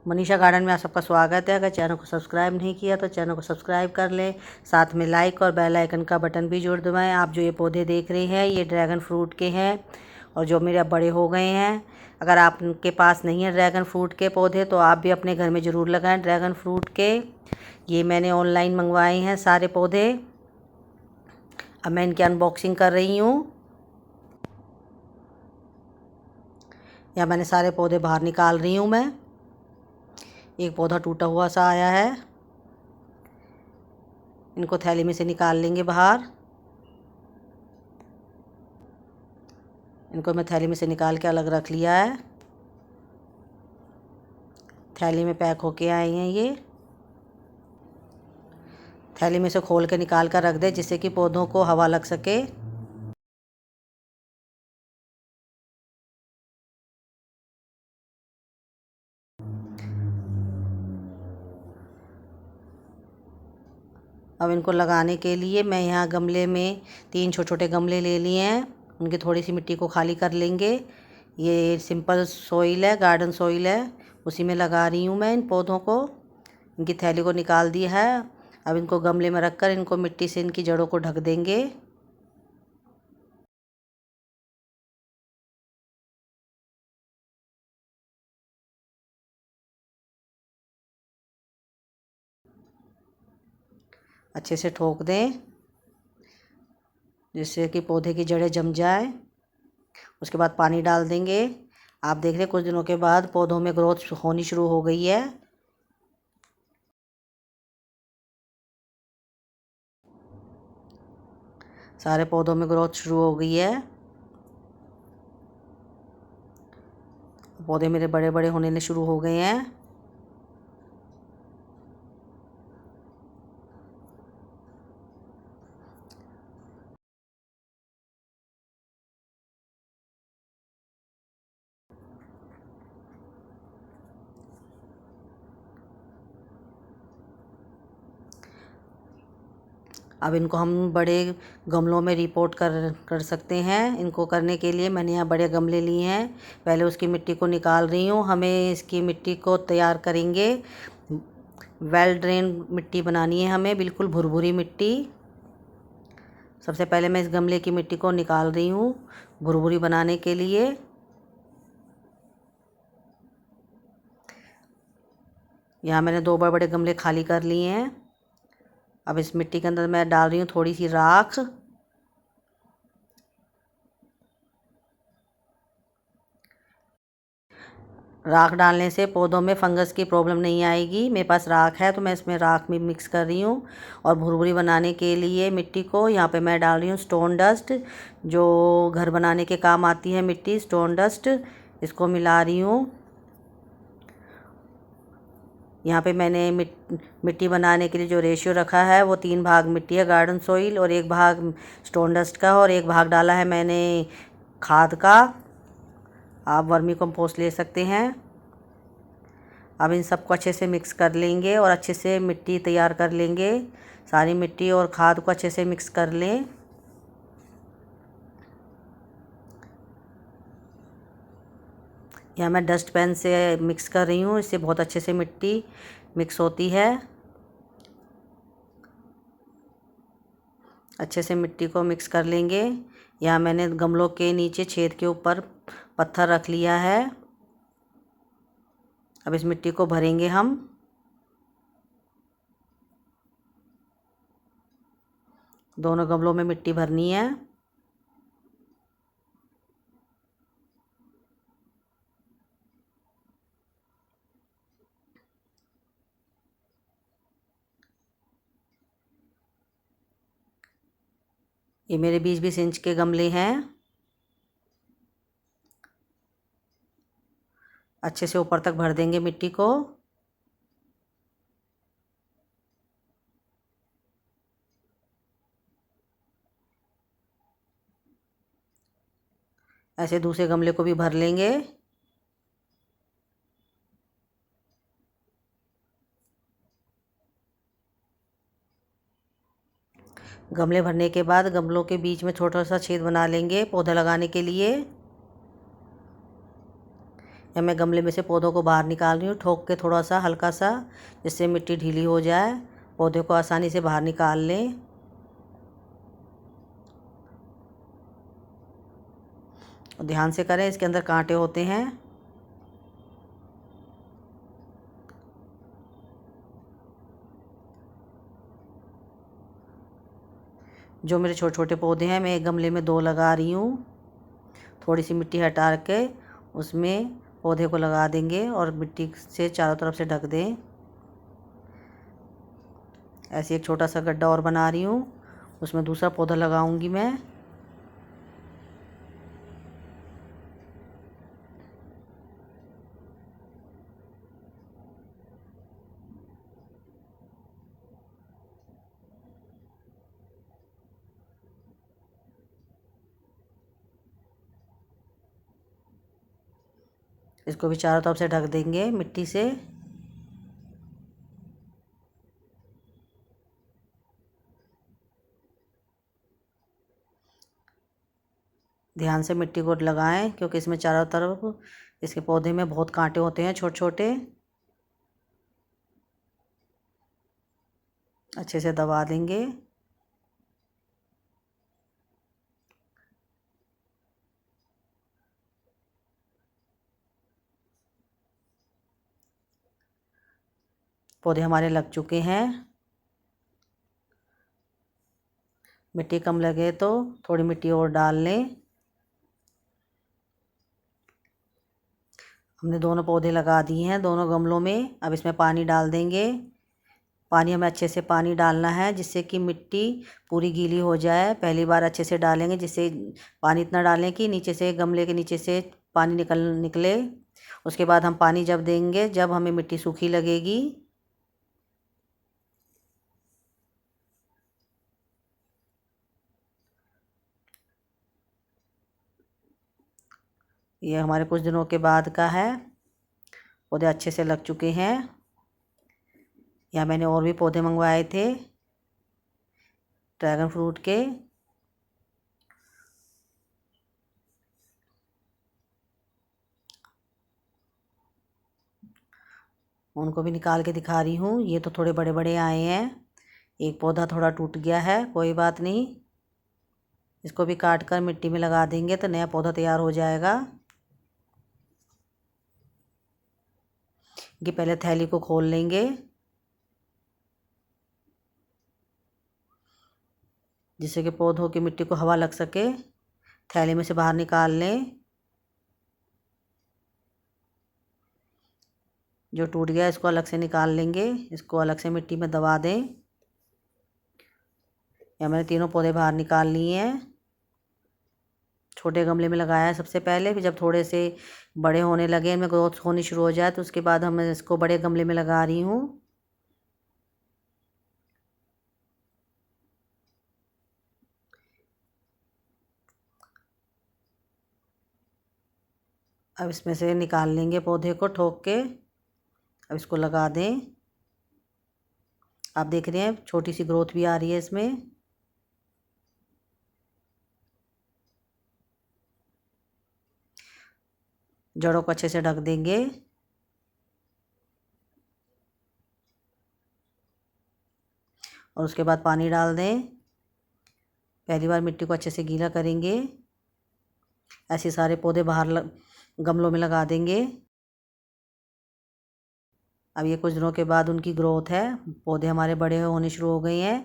Manisha garden में आप सबका स्वागत है। अगर चैनल को सब्सक्राइब नहीं किया तो चैनल को सब्सक्राइब कर लें, साथ में लाइक और बेल आइकन का बटन भी जोड़ दबाएं। आप जो ये पौधे देख रहे हैं ये ड्रैगन फ्रूट के हैं और जो मेरे अब बड़े हो गए हैं। अगर आपके पास नहीं है ड्रैगन फ्रूट के पौधे तो आप भी अपने घर में ज़रूर लगाएं ड्रैगन फ्रूट के। ये मैंने ऑनलाइन मंगवाए हैं सारे पौधे। अब मैं इनकी अनबॉक्सिंग कर रही हूँ। यहाँ मैंने सारे पौधे बाहर निकाल रही हूँ। मैं एक पौधा टूटा हुआ सा आया है, इनको थैली में से निकाल लेंगे बाहर। इनको मैं थैली में से निकाल के अलग रख लिया है। थैली में पैक होके आए हैं ये। थैली में से खोल के निकाल कर रख दे जिससे कि पौधों को हवा लग सके। अब इनको लगाने के लिए मैं यहाँ गमले में 3 छोटे छोटे गमले ले लिए हैं। उनकी थोड़ी सी मिट्टी को खाली कर लेंगे। ये सिंपल सॉइल है, गार्डन सॉइल है, उसी में लगा रही हूँ मैं इन पौधों को। इनकी थैली को निकाल दिया है। अब इनको गमले में रखकर इनको मिट्टी से इनकी जड़ों को ढक देंगे। अच्छे से ठोक दें जिससे कि पौधे की जड़ें जम जाए। उसके बाद पानी डाल देंगे। आप देख रहे हैं कुछ दिनों के बाद पौधों में ग्रोथ होनी शुरू हो गई है। सारे पौधों में ग्रोथ शुरू हो गई है। पौधे मेरे बड़े बड़े होने शुरू हो गए हैं। अब इनको हम बड़े गमलों में रिपोर्ट कर सकते हैं। इनको करने के लिए मैंने यहाँ बड़े गमले लिए हैं। पहले उसकी मिट्टी को निकाल रही हूँ। हमें इसकी मिट्टी को तैयार करेंगे। वेल ड्रेन मिट्टी बनानी है हमें, बिल्कुल भुरभुरी मिट्टी। सबसे पहले मैं इस गमले की मिट्टी को निकाल रही हूँ भुरभुरी बनाने के लिए। यहाँ मैंने 2 बड़े बड़े गमले खाली कर लिए हैं। अब इस मिट्टी के अंदर मैं डाल रही हूँ थोड़ी सी राख। राख डालने से पौधों में फंगस की प्रॉब्लम नहीं आएगी। मेरे पास राख है तो मैं इसमें राख में मिक्स कर रही हूँ। और भुरभुरी बनाने के लिए मिट्टी को यहाँ पे मैं डाल रही हूँ स्टोन डस्ट, जो घर बनाने के काम आती है मिट्टी, स्टोन डस्ट। इसको मिला रही हूँ। यहाँ पे मैंने मिट्टी बनाने के लिए जो रेशियो रखा है वो 3 भाग मिट्टी है गार्डन सॉइल और 1 भाग स्टोन डस्ट का और 1 भाग डाला है मैंने खाद का। आप वर्मी कंपोस्ट ले सकते हैं। अब इन सबको अच्छे से मिक्स कर लेंगे और अच्छे से मिट्टी तैयार कर लेंगे। सारी मिट्टी और खाद को अच्छे से मिक्स कर लें। यहाँ मैं डस्ट पैन से मिक्स कर रही हूँ, इससे बहुत अच्छे से मिट्टी मिक्स होती है। अच्छे से मिट्टी को मिक्स कर लेंगे। यहाँ मैंने गमलों के नीचे छेद के ऊपर पत्थर रख लिया है। अब इस मिट्टी को भरेंगे हम। दोनों गमलों में मिट्टी भरनी है। ये मेरे 20-20 इंच के गमले हैं। अच्छे से ऊपर तक भर देंगे मिट्टी को। ऐसे दूसरे गमले को भी भर लेंगे। गमले भरने के बाद गमलों के बीच में छोटा सा छेद बना लेंगे पौधा लगाने के लिए। या मैं गमले में से पौधों को बाहर निकाल रही हूँ, ठोक के थोड़ा सा हल्का सा, जिससे मिट्टी ढीली हो जाए, पौधे को आसानी से बाहर निकाल लें। ध्यान से करें, इसके अंदर कांटे होते हैं। जो मेरे छोटे छोटे पौधे हैं, मैं एक गमले में 2 लगा रही हूँ। थोड़ी सी मिट्टी हटा के उसमें पौधे को लगा देंगे और मिट्टी से चारों तरफ से ढक दें। ऐसे एक छोटा सा गड्ढा और बना रही हूँ, उसमें दूसरा पौधा लगाऊंगी मैं। इसको भी चारों तरफ से ढक देंगे मिट्टी से। ध्यान से मिट्टी को लगाएं, क्योंकि इसमें चारों तरफ इसके पौधे में बहुत कांटे होते हैं छोटे छोटे। अच्छे से दबा देंगे। पौधे हमारे लग चुके हैं। मिट्टी कम लगे तो थोड़ी मिट्टी और डाल लें। हमने दोनों पौधे लगा दिए हैं दोनों गमलों में। अब इसमें पानी डाल देंगे। पानी हमें अच्छे से पानी डालना है, जिससे कि मिट्टी पूरी गीली हो जाए। पहली बार अच्छे से डालेंगे, जिससे पानी इतना डालें कि नीचे से, गमले के नीचे से पानी निकले। उसके बाद हम पानी जब देंगे, जब हमें मिट्टी सूखी लगेगी। ये हमारे कुछ दिनों के बाद का है। पौधे अच्छे से लग चुके हैं। या मैंने और भी पौधे मंगवाए थे ड्रैगन फ्रूट के। उनको भी निकाल के दिखा रही हूँ। ये तो थोड़े बड़े बड़े आए हैं। एक पौधा थोड़ा टूट गया है, कोई बात नहीं। इसको भी काट कर मिट्टी में लगा देंगे तो नया पौधा तैयार हो जाएगा। कि पहले थैली को खोल लेंगे, जिससे कि पौधों की मिट्टी को हवा लग सके। थैली में से बाहर निकाल लें। जो टूट गया इसको अलग से निकाल लेंगे। इसको अलग से मिट्टी में दबा दें। या मैंने तीनों पौधे बाहर निकाल लिए हैं। छोटे गमले में लगाया है सबसे पहले, फिर जब थोड़े से बड़े होने लगे, इनमें ग्रोथ होनी शुरू हो जाए, तो उसके बाद हम इसको बड़े गमले में लगा रही हूँ। अब इसमें से निकाल लेंगे पौधे को ठोक के। अब इसको लगा दें। आप देख रहे हैं छोटी सी ग्रोथ भी आ रही है इसमें। जड़ों को अच्छे से ढक देंगे। और उसके बाद पानी डाल दें। पहली बार मिट्टी को अच्छे से गीला करेंगे। ऐसे सारे पौधे बाहर गमलों में लगा देंगे। अब ये कुछ दिनों के बाद उनकी ग्रोथ है। पौधे हमारे बड़े होने शुरू हो गए हैं।